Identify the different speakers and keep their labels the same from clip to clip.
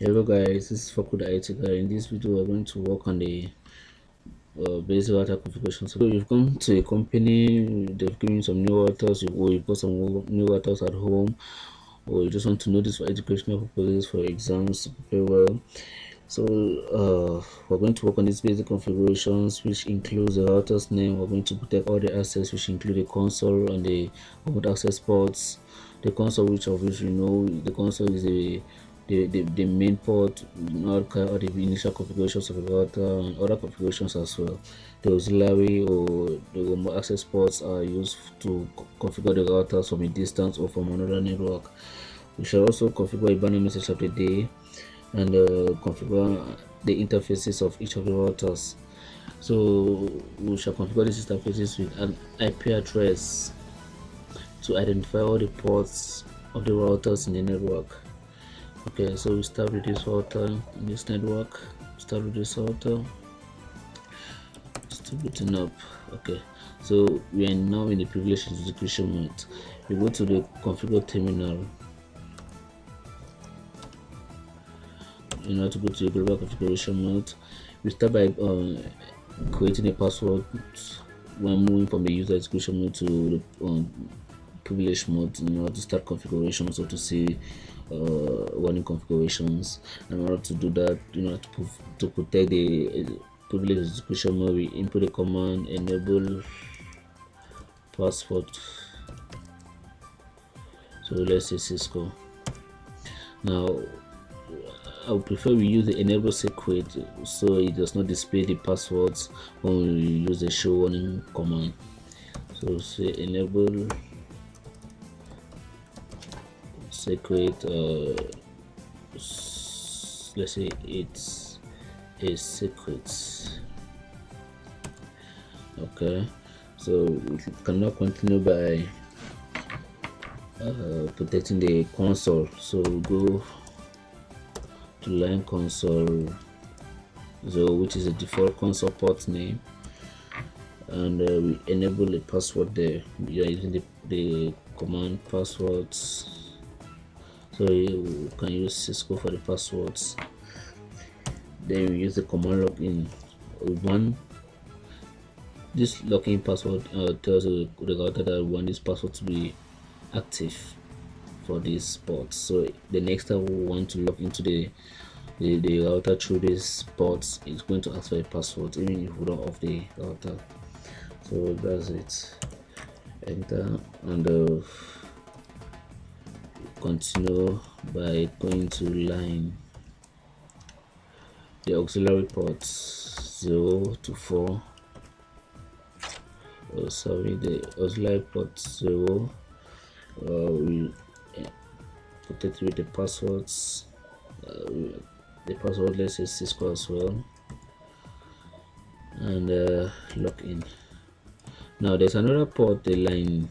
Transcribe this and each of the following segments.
Speaker 1: Hello guys, this is Fakud IT guy. In this video, we're going to work on the basic router configuration. So you've come to a company, they've given you some new routers, you've got some new routers at home, or you just want to know this for educational purposes, for exams to prepare well. So we're going to work on these basic configurations, which includes the router's name. We're going to protect all the access, which include the console and the remote access ports. The console, which of which you know, the console is the main port, not all the initial configurations of the router and other configurations as well. The auxiliary or the remote access ports are used to configure the routers from a distance or from another network. We shall also configure a banner message of the day and configure the interfaces of each of the routers. So we shall configure these interfaces with an IP address to identify all the ports of the routers in the network. Okay, so we start with this router in this network. Start with this router. Still booting up. Okay, so we are now in the privileged execution mode. We go to the configure terminal. In order to go to the global configuration mode, we start by creating a password when moving from the user execution mode to the privilege mode in order to start configurations or to see running configurations. In order to do that, in order to protect the privilege execution mode, we input the command enable password. So let's say Cisco. Now I would prefer we use the enable secret so it does not display the passwords when we use the show warning command. So say enable secret, let's say it's a secret. Okay, so we can now continue by protecting the console. So we go to line console 0, which is a default console port name, and we enable a password there. We are using the command passwords, so you can use Cisco for the passwords. Then we use the command login. This login password tells the router that we want this password to be active for this port. So the next time we want to log into the router through this ports, it's going to ask for a password even if we don't off the router. So that's it. Enter and continue by going to line the auxiliary ports 0 to 4. Sorry, the auxiliary port 0. We protect with the passwords. The password, let's say Cisco as well, and log in. Now there's another port, the line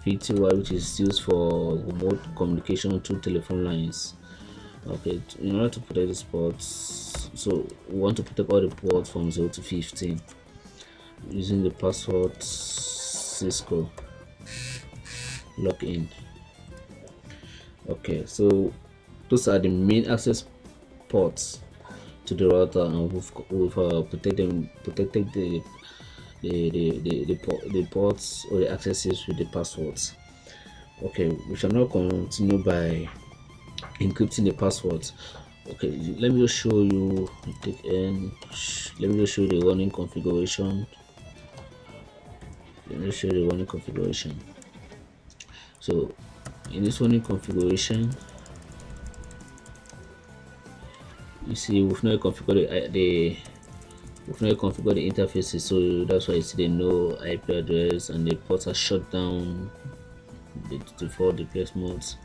Speaker 1: VTY, which is used for remote communication through telephone lines. Okay, in order to protect these ports, so we want to protect all the ports from 0 to 15 using the password Cisco. Log in. Okay, so those are the main access ports to the router, and we've protected the ports or the accesses with the passwords. Okay, we shall now continue by encrypting the passwords. Okay, let me just show you. Let me just show the running configuration. So in this running configuration, you see we've not configured the interfaces, so that's why you see the no IP address and the ports are shut down, the default duplex modes.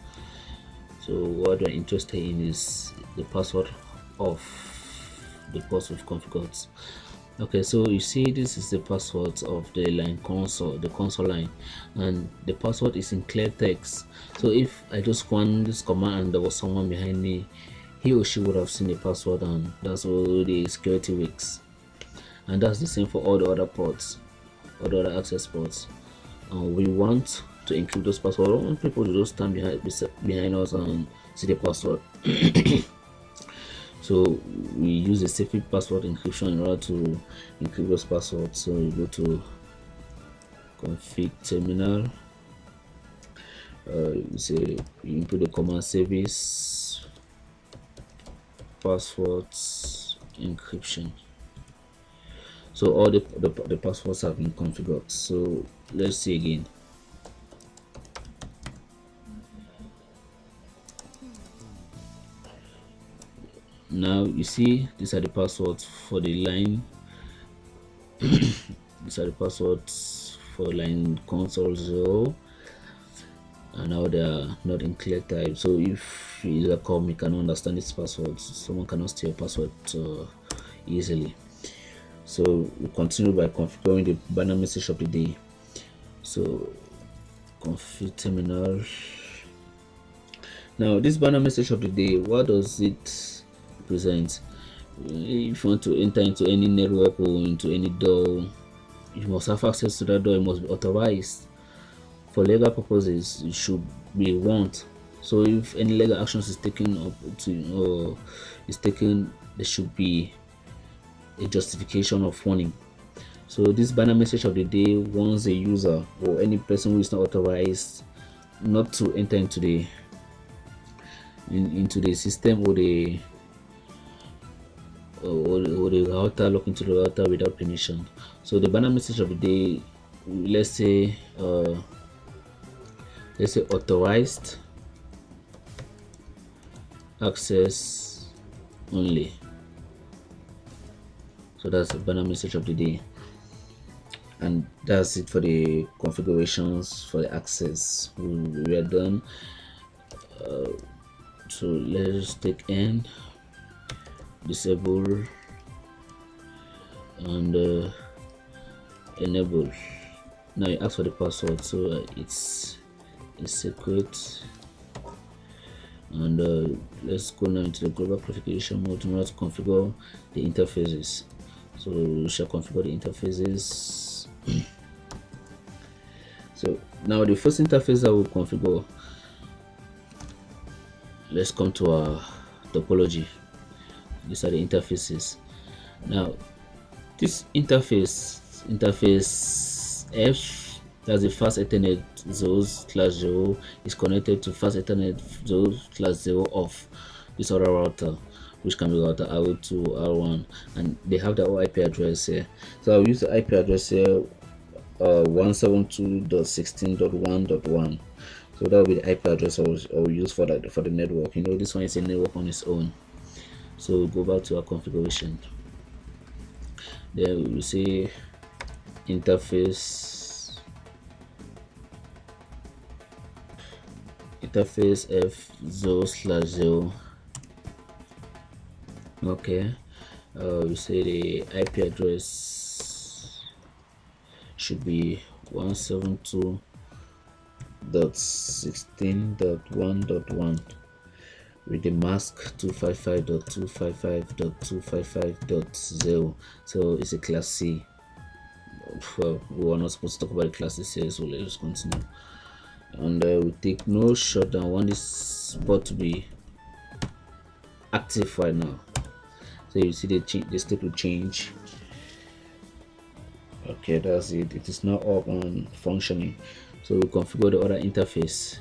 Speaker 1: So what we're interested in is the password of the ports we've configured. Okay, so you see this is the password of the line console, the console line, and the password is in clear text. So if I just run this command and there was someone behind me, he or she would have seen the password, and that's all the security works. And that's the same for all the other ports, all the other access ports. We want to encrypt those passwords. I don't want people to just stand behind us and see the password. So we use a safe password encryption in order to encrypt those passwords. So you go to config terminal. You say you input the command service passwords encryption. So all the passwords have been configured. So let's see again. Now you see these are the passwords for the line. These are the passwords for line console 0, and now they are not in clear type. So if user come, you cannot understand this password. Someone cannot steal your password easily. So we continue by configuring the banner message of the day. So config terminal. Now this banner message of the day, what does it represent? If you want to enter into any network or into any door, you must have access to that door. It must be authorized. For legal purposes, it should be warned. So if any legal actions is taken up to is taken, there should be a justification of warning. So this banner message of the day warns a user or any person who is not authorized not to enter into the system or the router, log into the router without permission. So the banner message of the day, let's say authorized access only. So that's the banner message of the day, and that's it for the configurations for the access. We are done. So let's take end, disable, and enable. Now you ask for the password, so it's secret. And let's go now into the global configuration mode in order to configure the interfaces. So we shall configure the interfaces. So now the first interface that we'll configure, let's come to our topology. These are the interfaces. Now this interface F, that's the fast Ethernet 0/0, is connected to fast Ethernet 0/0 of this other router, which can be router R02, R1, and they have their own IP address here. So I'll use the IP address here, 172.16.1.1. So that will be the IP address I'll use for the network. You know, this one is a network on its own. So we'll go back to our configuration. Then we will say interface F0/0. Okay, we say the IP address should be 172.16.1.1 with the mask 255.255.255.0. So it's a class C. Well, we were not supposed to talk about the classes here, so let's continue. And we take no shutdown. I want this port to be active right now. So you see the state will change. Okay, that's it. It is now up and functioning. So we configure the other interface.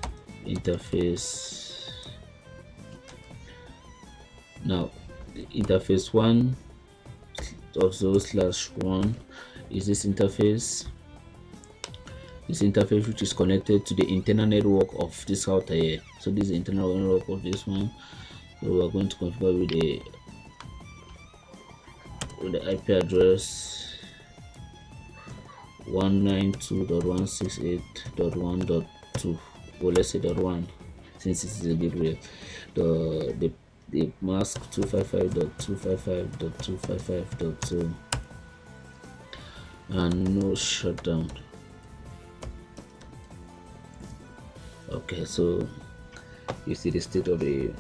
Speaker 1: Now interface 1 of 0/1 is this interface. This interface which is connected to the internal network of this router here. So this is the internal network of this one. So we are going to configure with the IP address 192.168.1.2, or let's say .1, since it is a gateway. The mask 255.255.255.2, and no shutdown. Okay, so you see the state of the,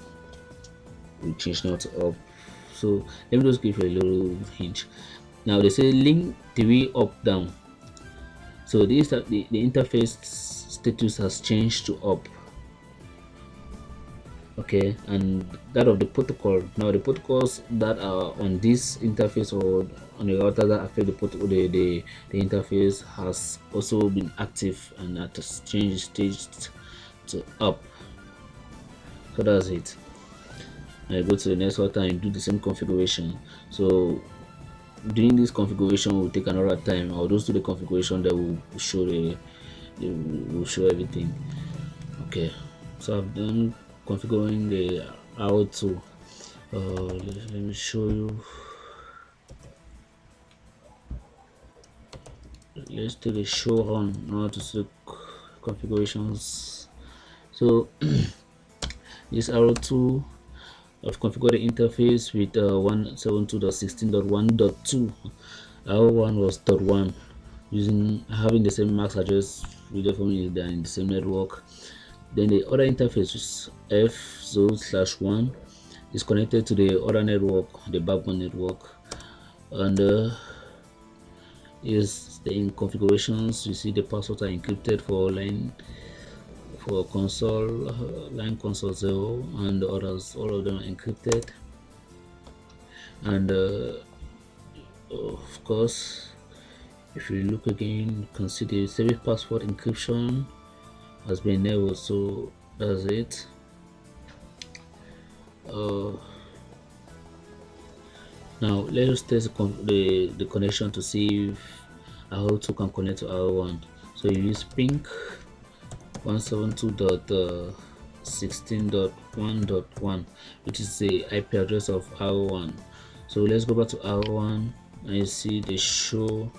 Speaker 1: we change now to up. So let me just give you a little hint. Now they say link TV up down. So this the interface status has changed to up. okay, and that of the protocol. Now the protocols that are on this interface or on the router that affect the protocol, the interface has also been active and that has changed stage to up. So that's it. I go to the next router and do the same configuration. So doing this configuration will take another time. I'll just do the configuration that will show will show everything. Okay, so I've done configuring the R2. Let me show you. Let's take a show on now to see configurations. So this R2, I've configured the interface with 172.16.1.2. R1 was .1, using having the same MAC address. Video for me they're in the same network. Then the other interface is F0/1 is connected to the other network, the backbone network, and is in configurations. You see the passwords are encrypted for line, for console, line console 0, and the others, all of them are encrypted. And of course, if you look again, you can see the service password encryption has been enabled. So that's it. Now let us test the connection to see if R2 can connect to R1. So you use ping 172.16.1.1, which is the IP address of R1. So let's go back to R1 and you see the show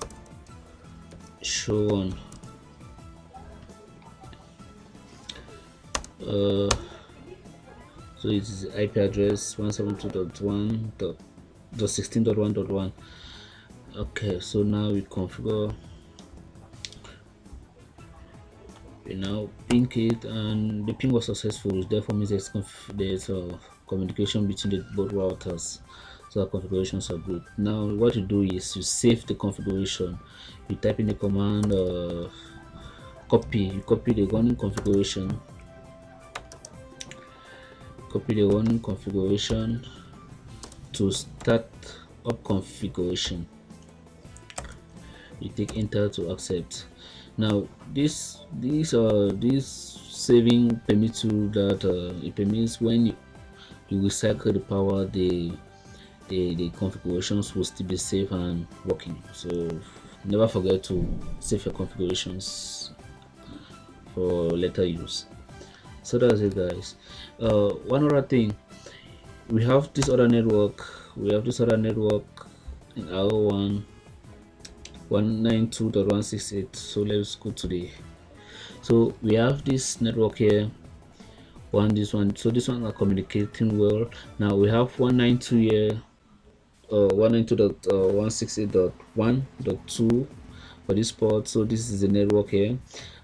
Speaker 1: on. So it is IP address 172.1.16.1.1. Okay, so now we configure. We now ping it, and the ping was successful. Therefore, means there's communication between the both routers. So our configurations are good. Now, what you do is you save the configuration. You type in the command copy. You copy the running configuration. Copy the running configuration to start up configuration. You take enter to accept. Now this saving permits you that it permits when you recycle the power, the configurations will still be safe and working. So never forget to save your configurations for later use. So that's it, guys. One other thing, we have this other network in R1 192.168. so let's go to so we have this network here, this one, so this one are communicating well. Now we have 192 here, 192.168.1.2 for this port. So this is the network here,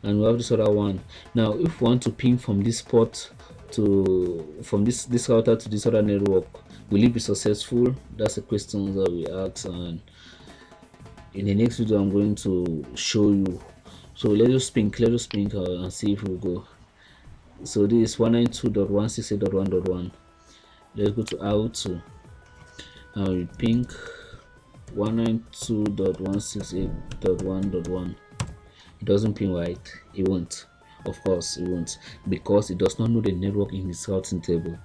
Speaker 1: and we have this other one. Now if we want to ping from this port from this router to this other network, will it be successful? That's the question that we ask, and in the next video I'm going to show you. So let us ping and see if we go. So this is 192.168.1.1. let's go to R2. Now we ping 192.168.1.1. it doesn't ping right. It won't, of course it won't, because it does not know the network in its routing table.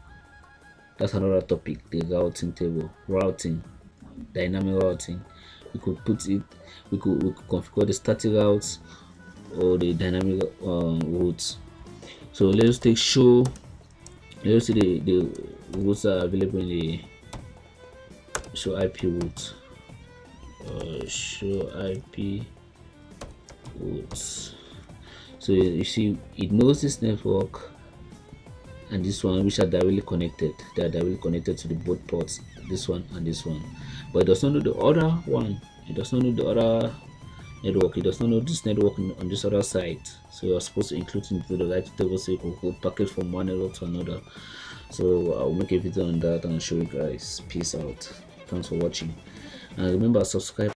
Speaker 1: That's another topic, the routing table, dynamic routing. We could put it, we could configure the static routes or the dynamic routes. So let's take show. Let's see the routes are available in the show IP routes. Show IP routes. So you see, it knows this network and this one, which are directly connected. They are directly connected to the both ports, this one and this one, but it does not know the other one. It does not know the other network. It does not know this network on this other side. So you are supposed to include into the right table so you can go packet from one network to another. So I'll make a video on that and show you guys. Peace out. Thanks for watching, and remember, subscribe.